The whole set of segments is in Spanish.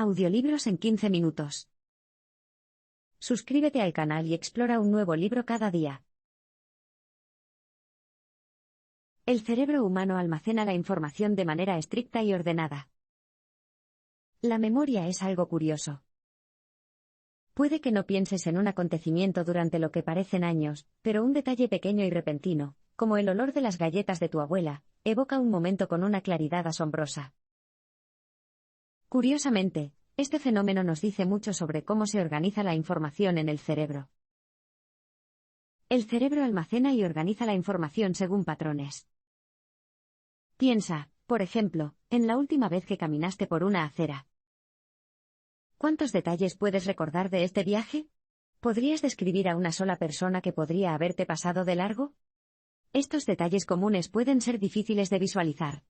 Audiolibros en 15 minutos. Suscríbete al canal y explora un nuevo libro cada día. El cerebro humano almacena la información de manera estricta y ordenada. La memoria es algo curioso. Puede que no pienses en un acontecimiento durante lo que parecen años, pero un detalle pequeño y repentino, como el olor de las galletas de tu abuela, evoca un momento con una claridad asombrosa. Curiosamente, este fenómeno nos dice mucho sobre cómo se organiza la información en el cerebro. El cerebro almacena y organiza la información según patrones. Piensa, por ejemplo, en la última vez que caminaste por una acera. ¿Cuántos detalles puedes recordar de este viaje? ¿Podrías describir a una sola persona que podría haberte pasado de largo? Estos detalles comunes pueden ser difíciles de visualizar.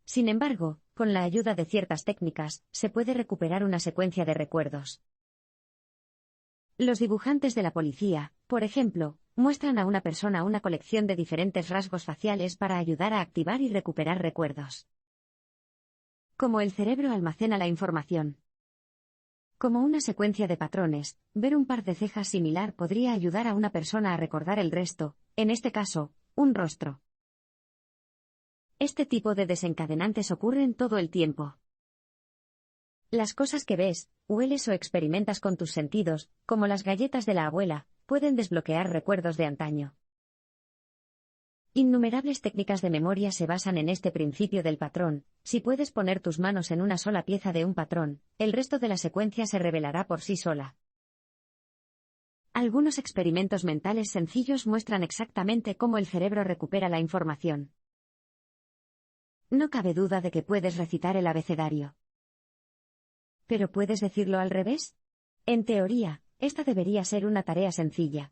Sin embargo, con la ayuda de ciertas técnicas, se puede recuperar una secuencia de recuerdos. Los dibujantes de la policía, por ejemplo, muestran a una persona una colección de diferentes rasgos faciales para ayudar a activar y recuperar recuerdos. Como el cerebro almacena la información. Como una secuencia de patrones, ver un par de cejas similar podría ayudar a una persona a recordar el resto, en este caso, un rostro. Este tipo de desencadenantes ocurren todo el tiempo. Las cosas que ves, hueles o experimentas con tus sentidos, como las galletas de la abuela, pueden desbloquear recuerdos de antaño. Innumerables técnicas de memoria se basan en este principio del patrón. Si puedes poner tus manos en una sola pieza de un patrón, el resto de la secuencia se revelará por sí sola. Algunos experimentos mentales sencillos muestran exactamente cómo el cerebro recupera la información. No cabe duda de que puedes recitar el abecedario. ¿Pero puedes decirlo al revés? En teoría, esta debería ser una tarea sencilla.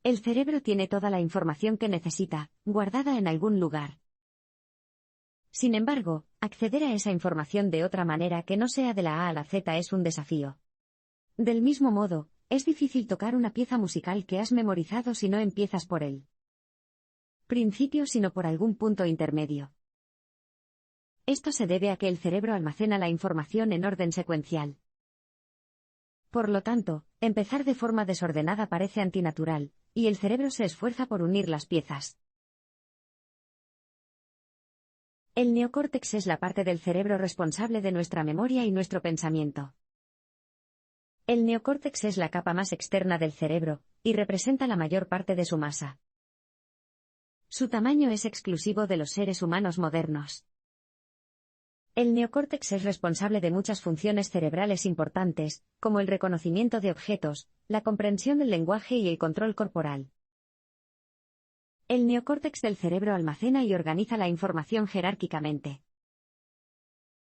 El cerebro tiene toda la información que necesita, guardada en algún lugar. Sin embargo, acceder a esa información de otra manera que no sea de la A a la Z es un desafío. Del mismo modo, es difícil tocar una pieza musical que has memorizado si no empiezas por el principio sino por algún punto intermedio. Esto se debe a que el cerebro almacena la información en orden secuencial. Por lo tanto, empezar de forma desordenada parece antinatural, y el cerebro se esfuerza por unir las piezas. El neocórtex es la parte del cerebro responsable de nuestra memoria y nuestro pensamiento. El neocórtex es la capa más externa del cerebro, y representa la mayor parte de su masa. Su tamaño es exclusivo de los seres humanos modernos. El neocórtex es responsable de muchas funciones cerebrales importantes, como el reconocimiento de objetos, la comprensión del lenguaje y el control corporal. El neocórtex del cerebro almacena y organiza la información jerárquicamente.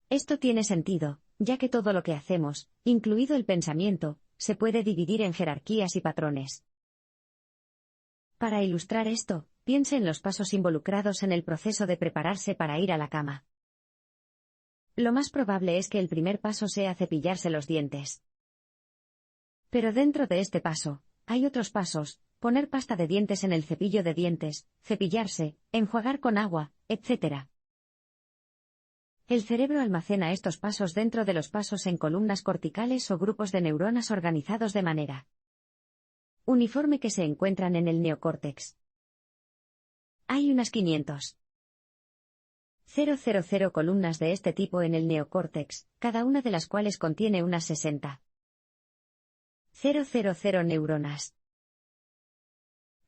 Esto tiene sentido, ya que todo lo que hacemos, incluido el pensamiento, se puede dividir en jerarquías y patrones. Para ilustrar esto, piense en los pasos involucrados en el proceso de prepararse para ir a la cama. Lo más probable es que el primer paso sea cepillarse los dientes. Pero dentro de este paso, hay otros pasos: poner pasta de dientes en el cepillo de dientes, cepillarse, enjuagar con agua, etc. El cerebro almacena estos pasos dentro de los pasos en columnas corticales o grupos de neuronas organizados de manera uniforme que se encuentran en el neocórtex. Hay unas 500,000 columnas de este tipo en el neocórtex, cada una de las cuales contiene unas 60,000 neuronas.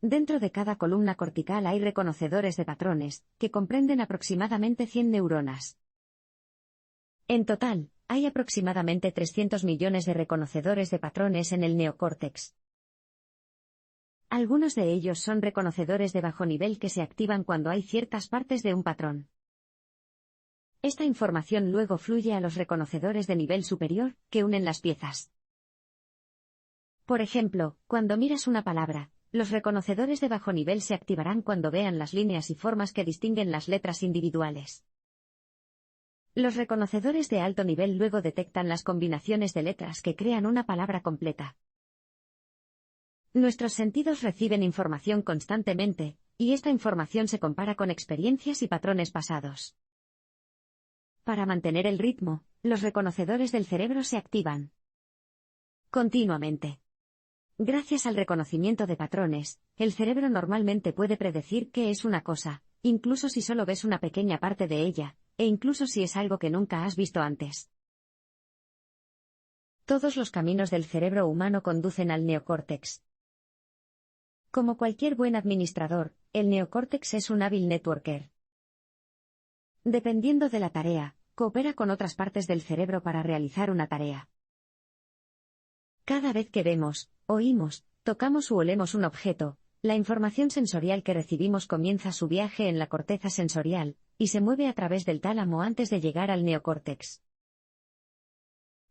Dentro de cada columna cortical hay reconocedores de patrones, que comprenden aproximadamente 100 neuronas. En total, hay aproximadamente 300 millones de reconocedores de patrones en el neocórtex. Algunos de ellos son reconocedores de bajo nivel que se activan cuando hay ciertas partes de un patrón. Esta información luego fluye a los reconocedores de nivel superior, que unen las piezas. Por ejemplo, cuando miras una palabra, los reconocedores de bajo nivel se activarán cuando vean las líneas y formas que distinguen las letras individuales. Los reconocedores de alto nivel luego detectan las combinaciones de letras que crean una palabra completa. Nuestros sentidos reciben información constantemente, y esta información se compara con experiencias y patrones pasados. Para mantener el ritmo, los reconocedores del cerebro se activan continuamente. Gracias al reconocimiento de patrones, el cerebro normalmente puede predecir qué es una cosa, incluso si solo ves una pequeña parte de ella, e incluso si es algo que nunca has visto antes. Todos los caminos del cerebro humano conducen al neocórtex. Como cualquier buen administrador, el neocórtex es un hábil networker. Dependiendo de la tarea, coopera con otras partes del cerebro para realizar una tarea. Cada vez que vemos, oímos, tocamos u olemos un objeto, la información sensorial que recibimos comienza su viaje en la corteza sensorial, y se mueve a través del tálamo antes de llegar al neocórtex.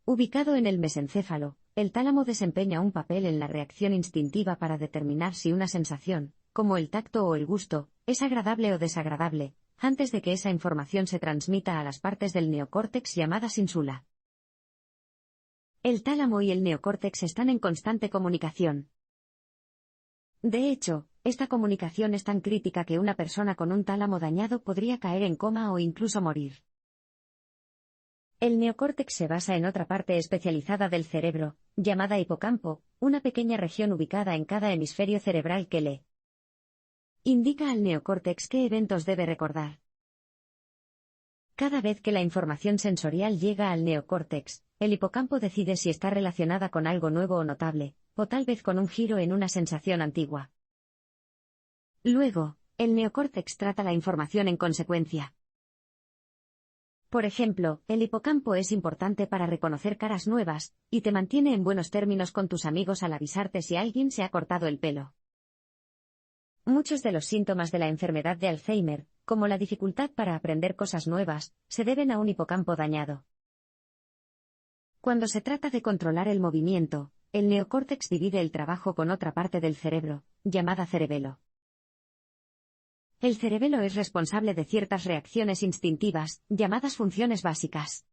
Ubicado en el mesencéfalo, el tálamo desempeña un papel en la reacción instintiva para determinar si una sensación, como el tacto o el gusto, es agradable o desagradable, antes de que esa información se transmita a las partes del neocórtex llamadas ínsula. El tálamo y el neocórtex están en constante comunicación. De hecho, esta comunicación es tan crítica que una persona con un tálamo dañado podría caer en coma o incluso morir. El neocórtex se basa en otra parte especializada del cerebro, llamada hipocampo, una pequeña región ubicada en cada hemisferio cerebral que le indica al neocórtex qué eventos debe recordar. Cada vez que la información sensorial llega al neocórtex, el hipocampo decide si está relacionada con algo nuevo o notable, o tal vez con un giro en una sensación antigua. Luego, el neocórtex trata la información en consecuencia. Por ejemplo, el hipocampo es importante para reconocer caras nuevas, y te mantiene en buenos términos con tus amigos al avisarte si alguien se ha cortado el pelo. Muchos de los síntomas de la enfermedad de Alzheimer, como la dificultad para aprender cosas nuevas, se deben a un hipocampo dañado. Cuando se trata de controlar el movimiento, el neocórtex divide el trabajo con otra parte del cerebro, llamada cerebelo. El cerebelo es responsable de ciertas reacciones instintivas, llamadas funciones básicas.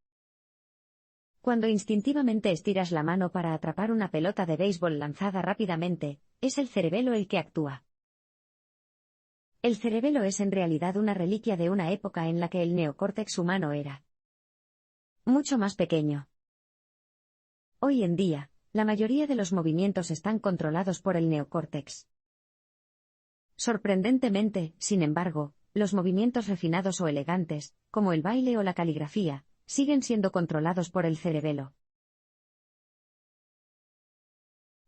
Cuando instintivamente estiras la mano para atrapar una pelota de béisbol lanzada rápidamente, es el cerebelo el que actúa. El cerebelo es en realidad una reliquia de una época en la que el neocórtex humano era mucho más pequeño. Hoy en día, la mayoría de los movimientos están controlados por el neocórtex. Sorprendentemente, sin embargo, los movimientos refinados o elegantes, como el baile o la caligrafía, siguen siendo controlados por el cerebelo.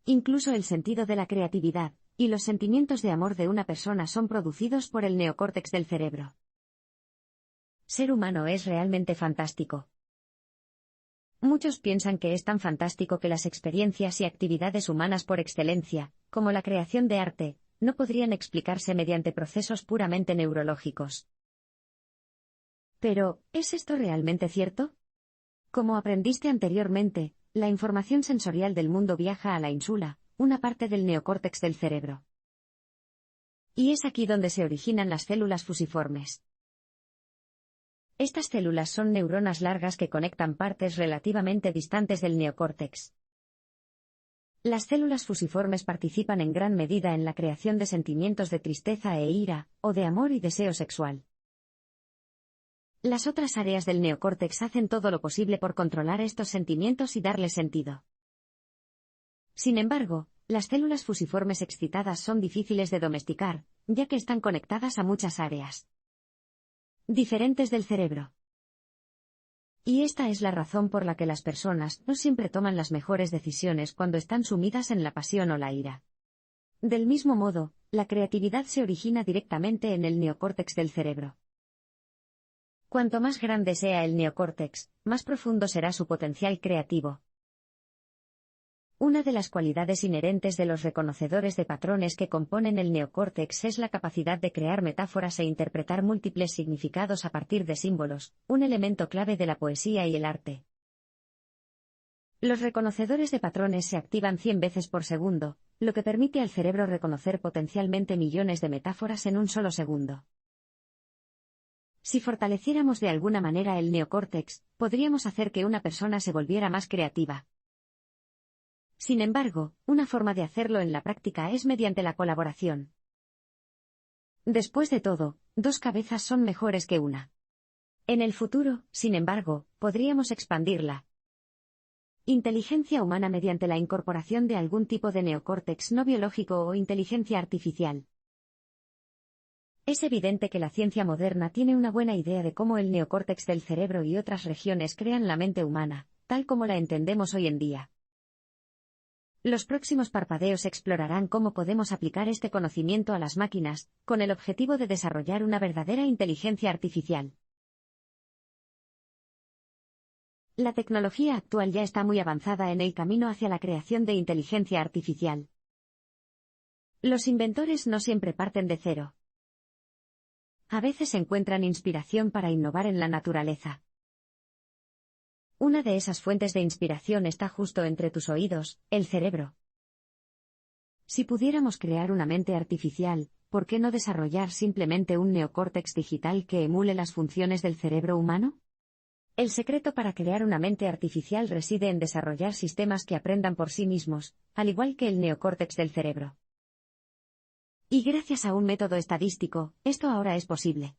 Incluso el sentido de la creatividad y los sentimientos de amor de una persona son producidos por el neocórtex del cerebro. Ser humano es realmente fantástico. Muchos piensan que es tan fantástico que las experiencias y actividades humanas por excelencia, como la creación de arte, no podrían explicarse mediante procesos puramente neurológicos. Pero, ¿es esto realmente cierto? Como aprendiste anteriormente, la información sensorial del mundo viaja a la ínsula, una parte del neocórtex del cerebro. Y es aquí donde se originan las células fusiformes. Estas células son neuronas largas que conectan partes relativamente distantes del neocórtex. Las células fusiformes participan en gran medida en la creación de sentimientos de tristeza e ira, o de amor y deseo sexual. Las otras áreas del neocórtex hacen todo lo posible por controlar estos sentimientos y darles sentido. Sin embargo, las células fusiformes excitadas son difíciles de domesticar, ya que están conectadas a muchas áreas diferentes del cerebro. Y esta es la razón por la que las personas no siempre toman las mejores decisiones cuando están sumidas en la pasión o la ira. Del mismo modo, la creatividad se origina directamente en el neocórtex del cerebro. Cuanto más grande sea el neocórtex, más profundo será su potencial creativo. Una de las cualidades inherentes de los reconocedores de patrones que componen el neocórtex es la capacidad de crear metáforas e interpretar múltiples significados a partir de símbolos, un elemento clave de la poesía y el arte. Los reconocedores de patrones se activan 100 veces por segundo, lo que permite al cerebro reconocer potencialmente millones de metáforas en un solo segundo. Si fortaleciéramos de alguna manera el neocórtex, podríamos hacer que una persona se volviera más creativa. Sin embargo, una forma de hacerlo en la práctica es mediante la colaboración. Después de todo, dos cabezas son mejores que una. En el futuro, sin embargo, podríamos expandirla. Inteligencia humana mediante la incorporación de algún tipo de neocórtex no biológico o inteligencia artificial. Es evidente que la ciencia moderna tiene una buena idea de cómo el neocórtex del cerebro y otras regiones crean la mente humana, tal como la entendemos hoy en día. Los próximos parpadeos explorarán cómo podemos aplicar este conocimiento a las máquinas, con el objetivo de desarrollar una verdadera inteligencia artificial. La tecnología actual ya está muy avanzada en el camino hacia la creación de inteligencia artificial. Los inventores no siempre parten de cero. A veces encuentran inspiración para innovar en la naturaleza. Una de esas fuentes de inspiración está justo entre tus oídos, el cerebro. Si pudiéramos crear una mente artificial, ¿por qué no desarrollar simplemente un neocórtex digital que emule las funciones del cerebro humano? El secreto para crear una mente artificial reside en desarrollar sistemas que aprendan por sí mismos, al igual que el neocórtex del cerebro. Y gracias a un método estadístico, esto ahora es posible.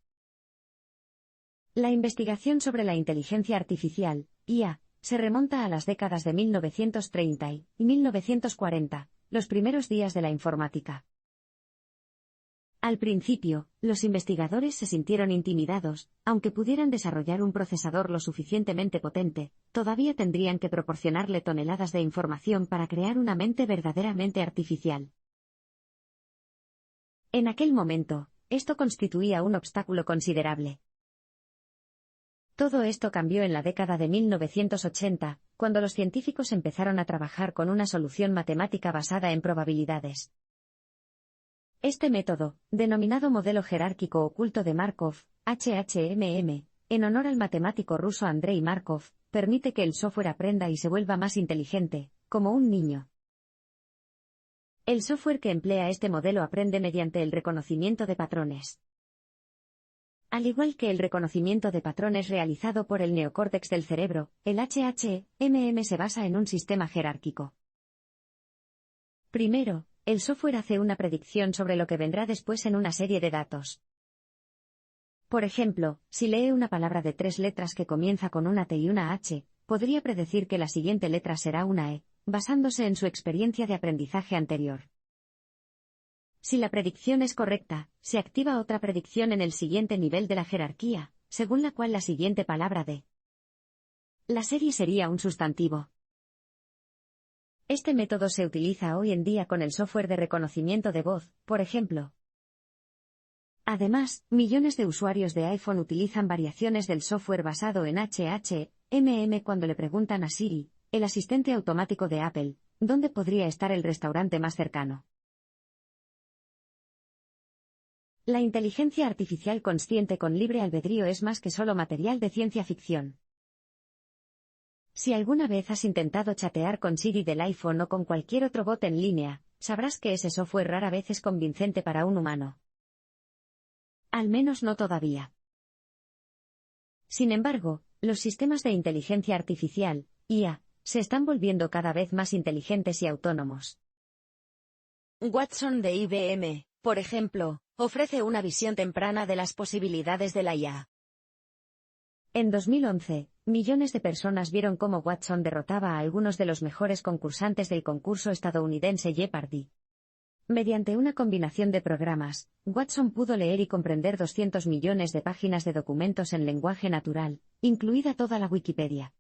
La investigación sobre la inteligencia artificial, IA, se remonta a las décadas de 1930 y 1940, los primeros días de la informática. Al principio, los investigadores se sintieron intimidados, aunque pudieran desarrollar un procesador lo suficientemente potente, todavía tendrían que proporcionarle toneladas de información para crear una mente verdaderamente artificial. En aquel momento, esto constituía un obstáculo considerable. Todo esto cambió en la década de 1980, cuando los científicos empezaron a trabajar con una solución matemática basada en probabilidades. Este método, denominado modelo jerárquico oculto de Markov, HHMM, en honor al matemático ruso Andrei Markov, permite que el software aprenda y se vuelva más inteligente, como un niño. El software que emplea este modelo aprende mediante el reconocimiento de patrones. Al igual que el reconocimiento de patrones realizado por el neocórtex del cerebro, el HHMM se basa en un sistema jerárquico. Primero, el software hace una predicción sobre lo que vendrá después en una serie de datos. Por ejemplo, si lee una palabra de 3 letras que comienza con una T y una H, podría predecir que la siguiente letra será una E, basándose en su experiencia de aprendizaje anterior. Si la predicción es correcta, se activa otra predicción en el siguiente nivel de la jerarquía, según la cual la siguiente palabra de la serie sería un sustantivo. Este método se utiliza hoy en día con el software de reconocimiento de voz, por ejemplo. Además, millones de usuarios de iPhone utilizan variaciones del software basado en HHMM cuando le preguntan a Siri, el asistente automático de Apple, ¿dónde podría estar el restaurante más cercano? La inteligencia artificial consciente con libre albedrío es más que solo material de ciencia ficción. Si alguna vez has intentado chatear con Siri del iPhone o con cualquier otro bot en línea, sabrás que ese software rara vez es convincente para un humano. Al menos no todavía. Sin embargo, los sistemas de inteligencia artificial, IA, se están volviendo cada vez más inteligentes y autónomos. Watson de IBM, por ejemplo, ofrece una visión temprana de las posibilidades de la IA. En 2011, millones de personas vieron cómo Watson derrotaba a algunos de los mejores concursantes del concurso estadounidense Jeopardy! Mediante una combinación de programas, Watson pudo leer y comprender 200 millones de páginas de documentos en lenguaje natural, incluida toda la Wikipedia.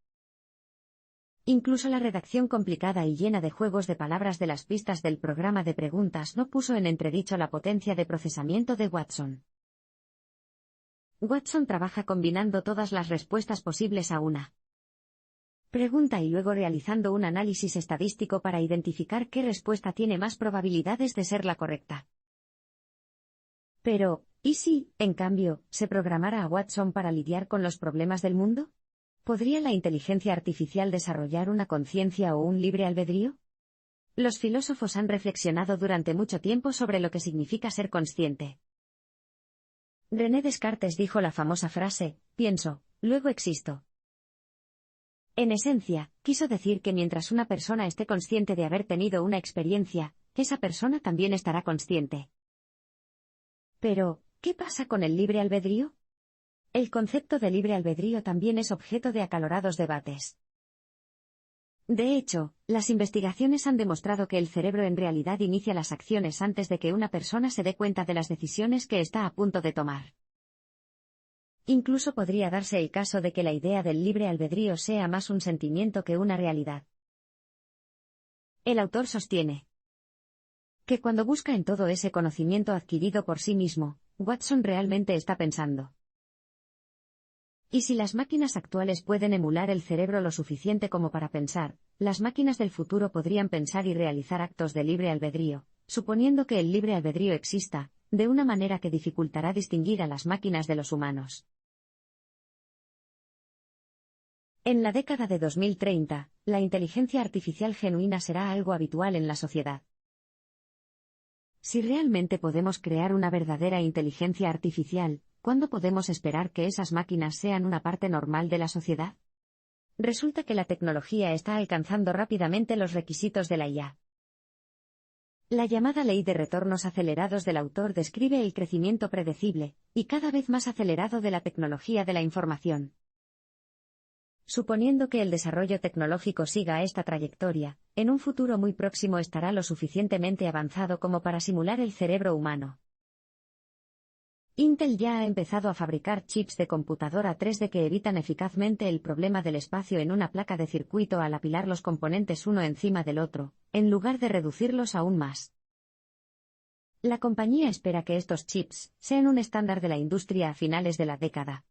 Incluso la redacción complicada y llena de juegos de palabras de las pistas del programa de preguntas no puso en entredicho la potencia de procesamiento de Watson. Watson trabaja combinando todas las respuestas posibles a una pregunta y luego realizando un análisis estadístico para identificar qué respuesta tiene más probabilidades de ser la correcta. Pero, ¿y si, en cambio, se programara a Watson para lidiar con los problemas del mundo? ¿Podría la inteligencia artificial desarrollar una conciencia o un libre albedrío? Los filósofos han reflexionado durante mucho tiempo sobre lo que significa ser consciente. René Descartes dijo la famosa frase, pienso, luego existo. En esencia, quiso decir que mientras una persona esté consciente de haber tenido una experiencia, esa persona también estará consciente. Pero, ¿qué pasa con el libre albedrío? El concepto de libre albedrío también es objeto de acalorados debates. De hecho, las investigaciones han demostrado que el cerebro en realidad inicia las acciones antes de que una persona se dé cuenta de las decisiones que está a punto de tomar. Incluso podría darse el caso de que la idea del libre albedrío sea más un sentimiento que una realidad. El autor sostiene que cuando busca en todo ese conocimiento adquirido por sí mismo, Watson realmente está pensando. Y si las máquinas actuales pueden emular el cerebro lo suficiente como para pensar, las máquinas del futuro podrían pensar y realizar actos de libre albedrío, suponiendo que el libre albedrío exista, de una manera que dificultará distinguir a las máquinas de los humanos. En la década de 2030, la inteligencia artificial genuina será algo habitual en la sociedad. Si realmente podemos crear una verdadera inteligencia artificial, ¿cuándo podemos esperar que esas máquinas sean una parte normal de la sociedad? Resulta que la tecnología está alcanzando rápidamente los requisitos de la IA. La llamada ley de retornos acelerados del autor describe el crecimiento predecible, y cada vez más acelerado de la tecnología de la información. Suponiendo que el desarrollo tecnológico siga esta trayectoria, en un futuro muy próximo estará lo suficientemente avanzado como para simular el cerebro humano. Intel ya ha empezado a fabricar chips de computadora 3D que evitan eficazmente el problema del espacio en una placa de circuito al apilar los componentes uno encima del otro, en lugar de reducirlos aún más. La compañía espera que estos chips sean un estándar de la industria a finales de la década.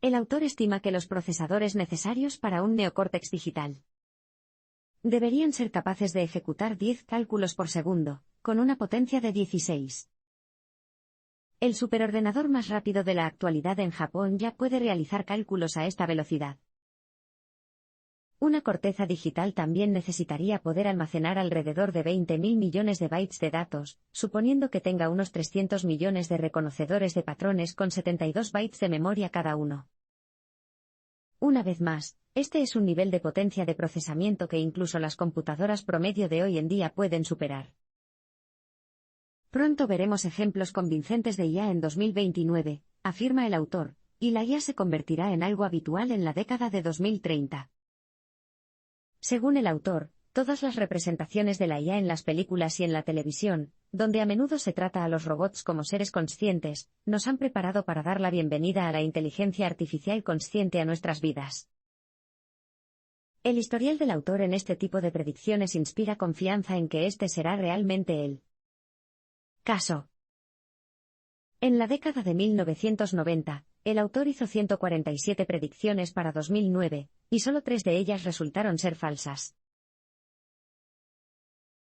El autor estima que los procesadores necesarios para un neocórtex digital deberían ser capaces de ejecutar 10 cálculos por segundo, con una potencia de 16. El superordenador más rápido de la actualidad en Japón ya puede realizar cálculos a esta velocidad. Una corteza digital también necesitaría poder almacenar alrededor de 20.000 millones de bytes de datos, suponiendo que tenga unos 300 millones de reconocedores de patrones con 72 bytes de memoria cada uno. Una vez más, este es un nivel de potencia de procesamiento que incluso las computadoras promedio de hoy en día pueden superar. Pronto veremos ejemplos convincentes de IA en 2029, afirma el autor, y la IA se convertirá en algo habitual en la década de 2030. Según el autor, todas las representaciones de la IA en las películas y en la televisión, donde a menudo se trata a los robots como seres conscientes, nos han preparado para dar la bienvenida a la inteligencia artificial consciente a nuestras vidas. El historial del autor en este tipo de predicciones inspira confianza en que este será realmente el caso. En la década de 1990, el autor hizo 147 predicciones para 2009, y solo 3 de ellas resultaron ser falsas.